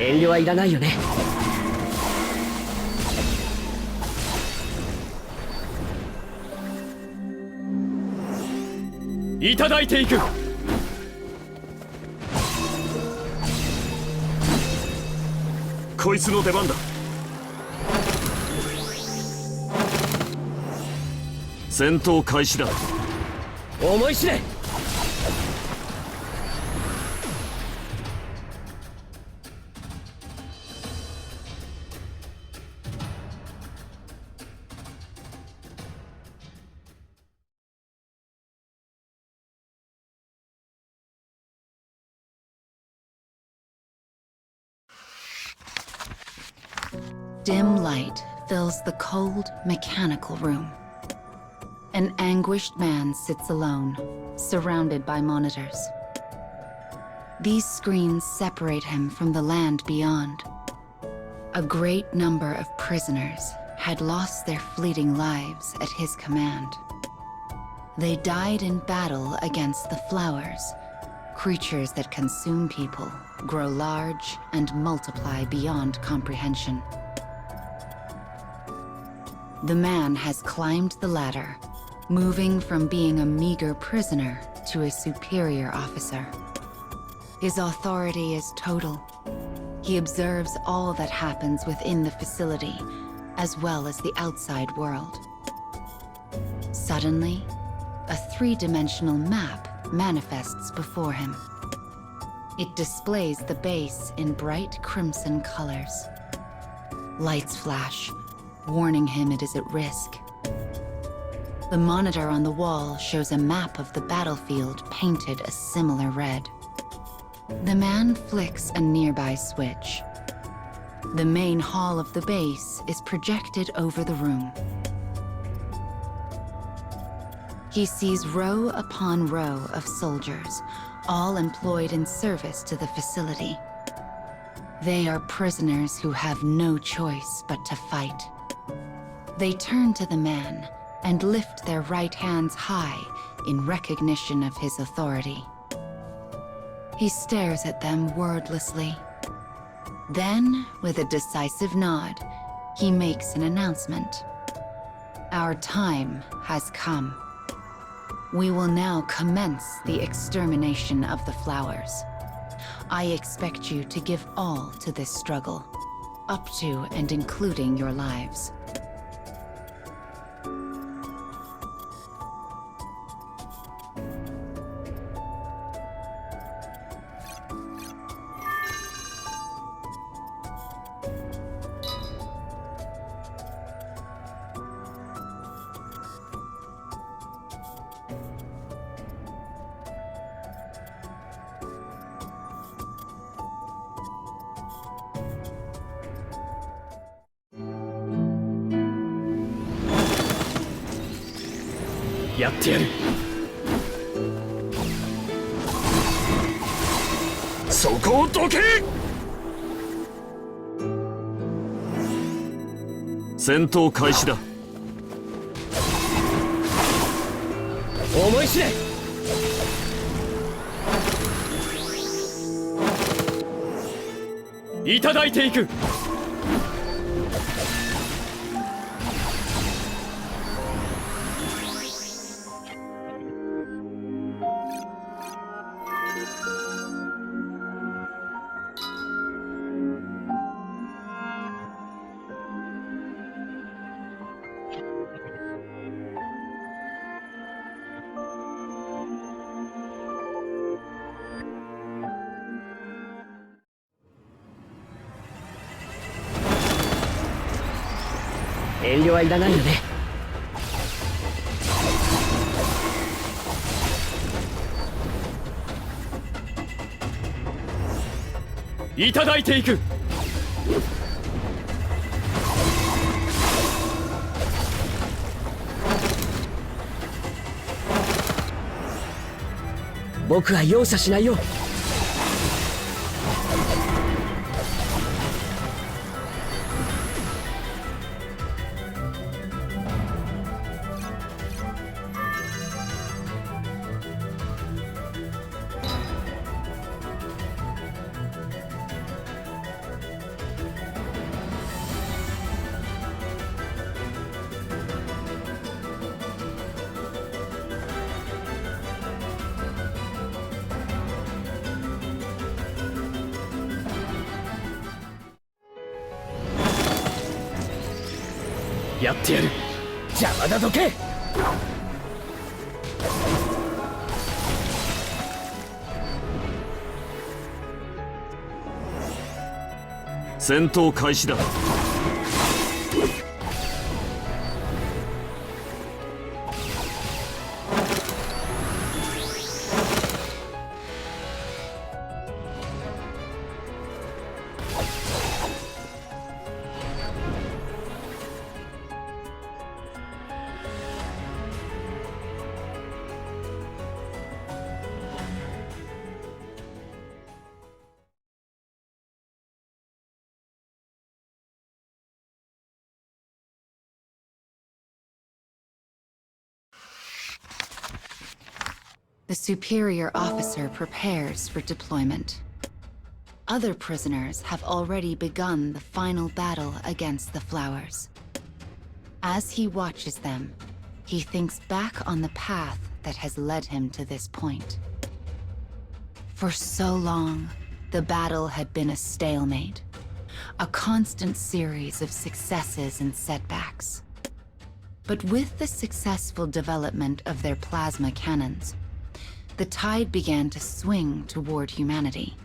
遠慮はいらないよね。いただいていく。こいつの出番だ。戦闘開始だ。思い知れ。Dim light fills the cold, mechanical room. An anguished man sits alone, surrounded by monitors. These screens separate him from the land beyond. A great number of prisoners had lost their fleeting lives at his command. They died in battle against the flowers, creatures that consume people, grow large, and multiply beyond comprehension. The man has climbed the ladder, moving from being a meager prisoner to a superior officer. His authority is total. He observes all that happens within the facility, as well as the outside world. Suddenly, a three-dimensional map manifests before him. It displays the base in bright crimson colors. Lights flash, warning him it is at risk. The monitor on the wall shows a map of the battlefield painted a similar red. The man flicks a nearby switch. The main hall of the base is projected over the room. He sees row upon row of soldiers, all employed in service to the facility. They are prisoners who have no choice but to fight. They turn to the man and lift their right hands high in recognition of his authority. He stares at them wordlessly. Then, with a decisive nod, he makes an announcement. Our time has come. We will now commence the extermination of the flowers. I expect you to give all to this struggle, up to and including your lives. Yet やってやる。そこをどけ。戦闘開始だ。思い知れ。いただいていく。遠慮はいらないよね。いただいていく。僕は容赦しないよ。やってやる。邪魔だどけ。戦闘開始だ。The superior officer prepares for deployment. Other prisoners have already begun the final battle against the flowers. As he watches them, he thinks back on the path that has led him to this point. For so long, the battle had been a stalemate, a constant series of successes and setbacks. But with the successful development of their plasma cannons, the tide began to swing toward humanity.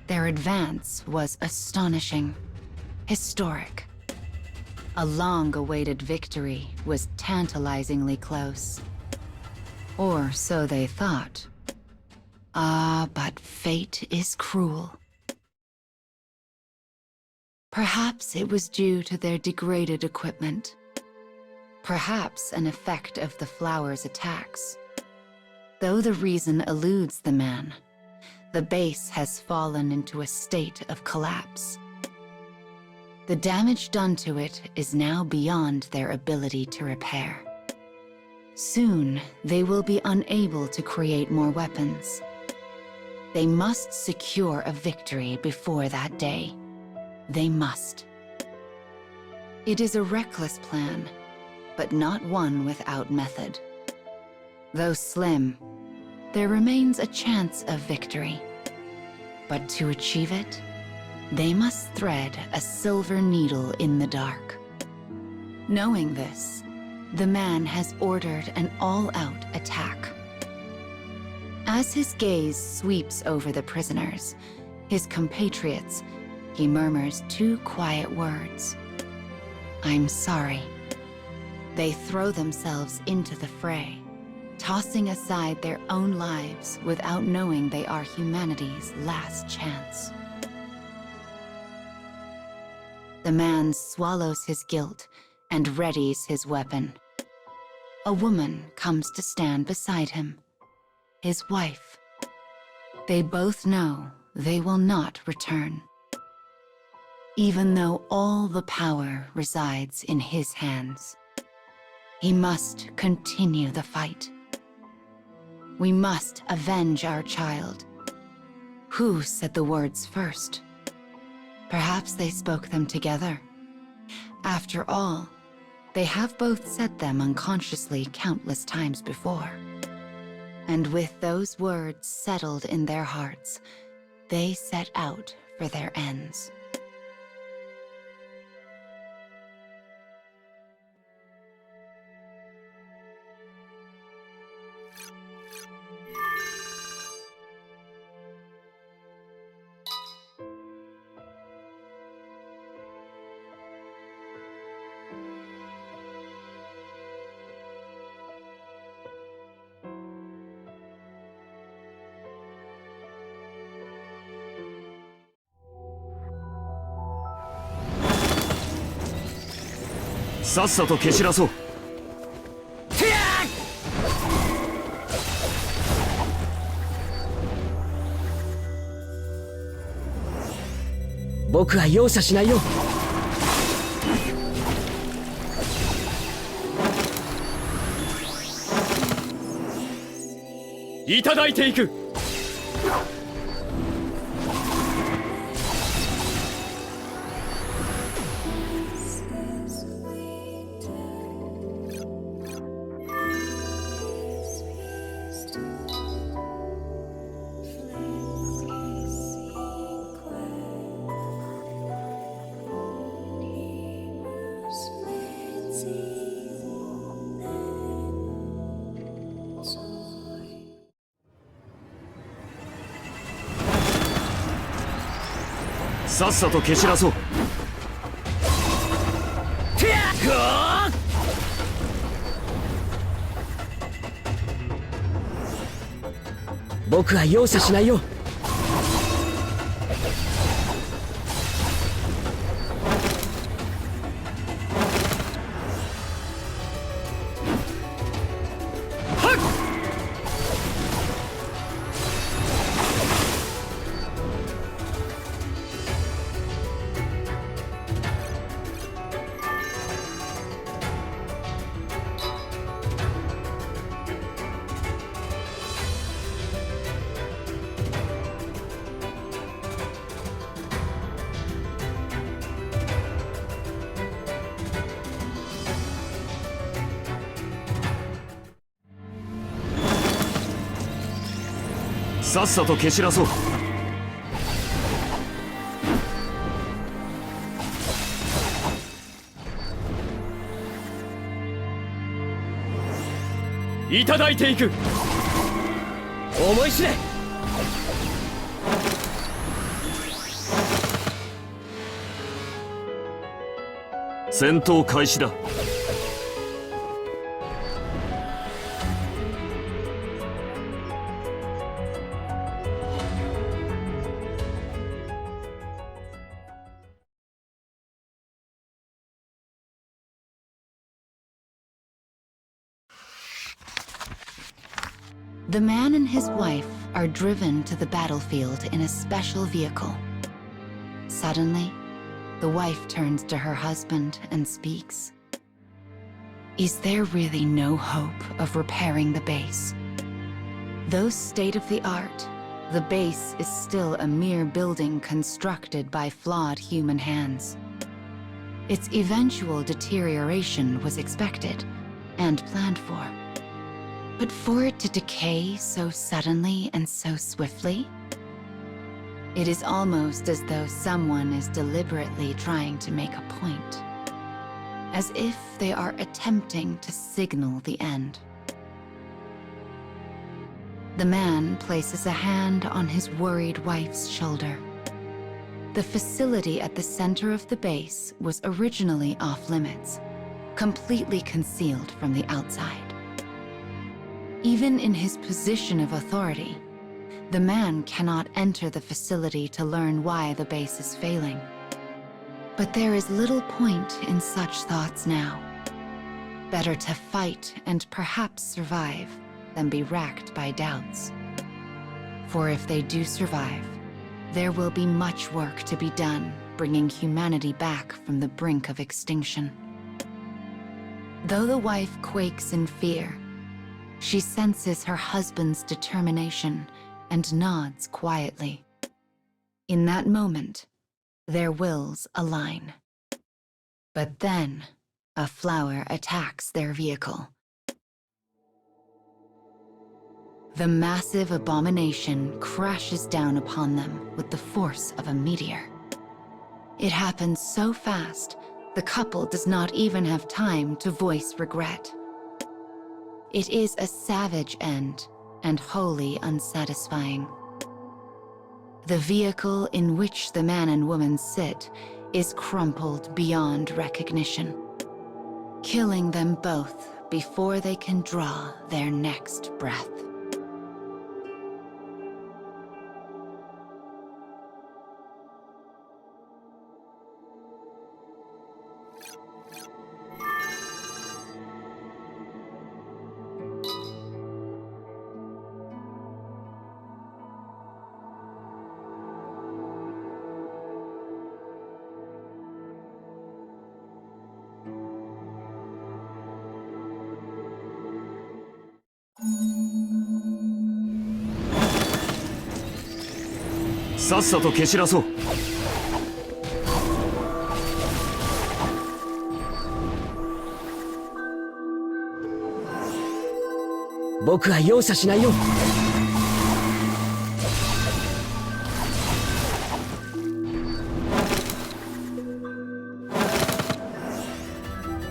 Their advance was astonishing, historic. A long-awaited victory was tantalizingly close. Or so they thought. Ah, but fate is cruel. Perhaps it was due to their degraded equipment. Perhaps an effect of the flowers' attacks. Though the reason eludes the man, the base has fallen into a state of collapse. The damage done to it is now beyond their ability to repair. Soon, they will be unable to create more weapons. They must secure a victory before that day. They must. It is a reckless plan, but not one without method. Though slim, there remains a chance of victory. But to achieve it, they must thread a silver needle in the dark. Knowing this, the man has ordered an all-out attack. As his gaze sweeps over the prisoners, his compatriots, he murmurs two quiet words. "I'm sorry." They throw themselves into the fray, tossing aside their own lives without knowing they are humanity's last chance. The man swallows his guilt and readies his weapon. A woman comes to stand beside him, his wife. They both know they will not return. Even though all the power resides in his hands, he must continue the fight. We must avenge our child. Who said the words first? Perhaps they spoke them together. After all, they have both said them unconsciously countless times before. And with those words settled in their hearts, they set out for their ends.さっさと蹴散らそう。僕は容赦しないよ。いただいていく。さっさと蹴散らそう。てやっ僕は容赦しないよ。さっさと蹴散らそう。いただいていく。思い知れ。戦闘開始だ。The man and his wife are driven to the battlefield in a special vehicle. Suddenly, the wife turns to her husband and speaks. Is there really no hope of repairing the base? Though state-of-the-art, the base is still a mere building constructed by flawed human hands. Its eventual deterioration was expected and planned for. But for it to decay so suddenly and so swiftly? It is almost as though someone is deliberately trying to make a point. As if they are attempting to signal the end. The man places a hand on his worried wife's shoulder. The facility at the center of the base was originally off-limits, completely concealed from the outside. Even in his position of authority, the man cannot enter the facility to learn why the base is failing. But there is little point in such thoughts now. Better to fight and perhaps survive than be racked by doubts. For if they do survive, there will be much work to be done bringing humanity back from the brink of extinction. Though the wife quakes in fear, she senses her husband's determination and nods quietly. In that moment, their wills align. But then, a flower attacks their vehicle. The massive abomination crashes down upon them with the force of a meteor. It happens so fast, the couple does not even have time to voice regret. It is a savage end, and wholly unsatisfying. The vehicle in which the man and woman sit is crumpled beyond recognition, killing them both before they can draw their next breath.さっさと蹴散らそう。僕は容赦しないよ。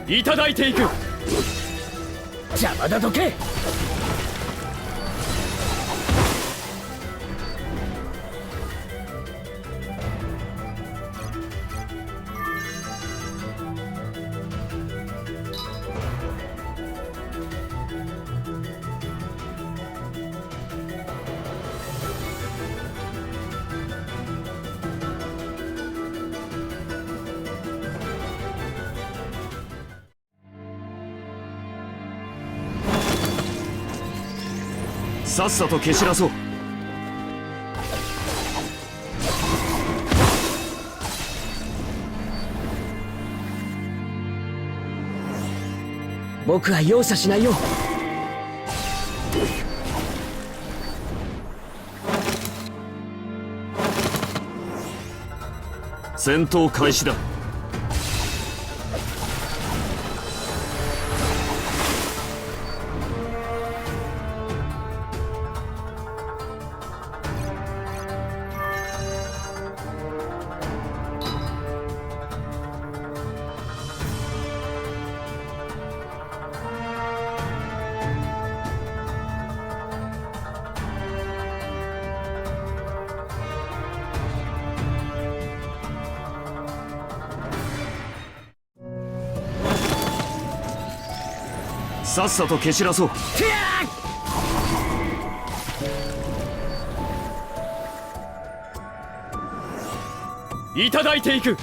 いただいていく。邪魔だ、どけ。さっさと蹴散らそう。僕は容赦しないよ。戦闘開始だ。さっさと蹴散らそう。いただいていく。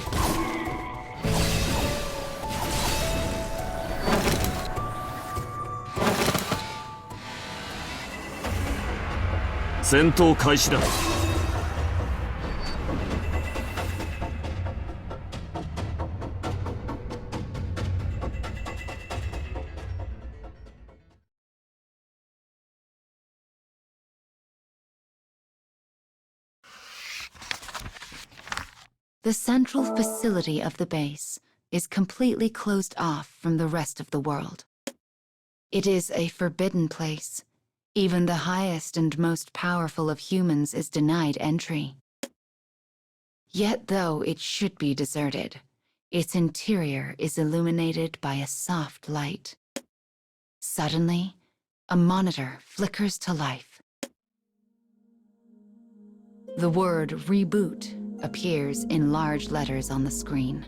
戦闘開始だ。The central facility of the base is completely closed off from the rest of the world. It is a forbidden place. Even the highest and most powerful of humans is denied entry. Yet though it should be deserted, its interior is illuminated by a soft light. Suddenly, a monitor flickers to life. The word "reboot" appears in large letters on the screen.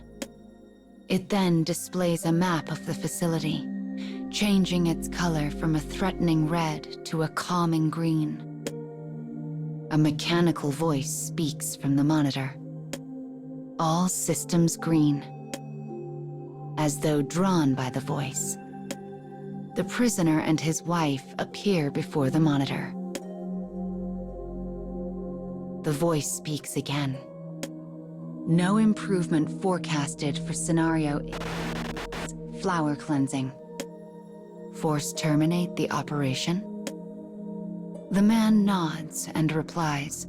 It then displays a map of the facility, changing its color from a threatening red to a calming green. A mechanical voice speaks from the monitor. All systems green. As though drawn by the voice, the prisoner and his wife appear before the monitor. The voice speaks again. No improvement forecasted for scenario flower cleansing. Force terminate the operation? The man nods and replies.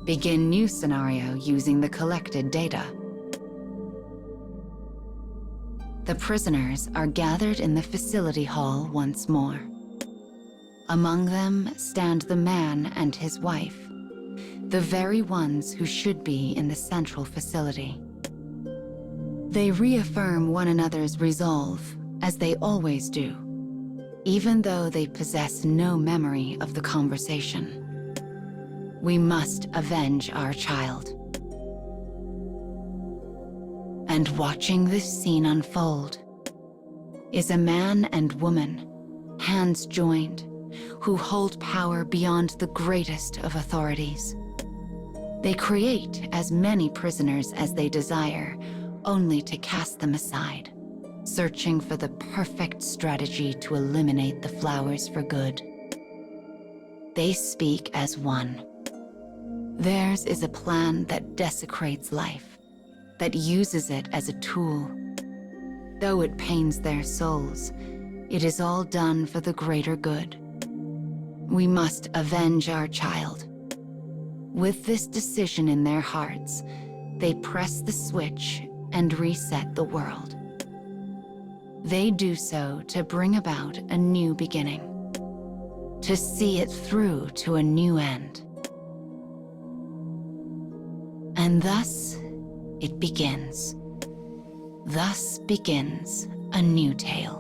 Begin new scenario using the collected data. The prisoners are gathered in the facility hall once more. Among them stand the man and his wife, the very ones who should be in the central facility. They reaffirm one another's resolve, as they always do, even though they possess no memory of the conversation. We must avenge our child. And watching this scene unfold is a man and woman, hands joined, who hold power beyond the greatest of authorities. They create as many prisoners as they desire, only to cast them aside, searching for the perfect strategy to eliminate the flowers for good. They speak as one. Theirs is a plan that desecrates life, that uses it as a tool. Though it pains their souls, it is all done for the greater good. We must avenge our child. With this decision in their hearts, they press the switch and reset the world. They do so to bring about a new beginning, to see it through to a new end. And thus, it begins. Thus begins a new tale.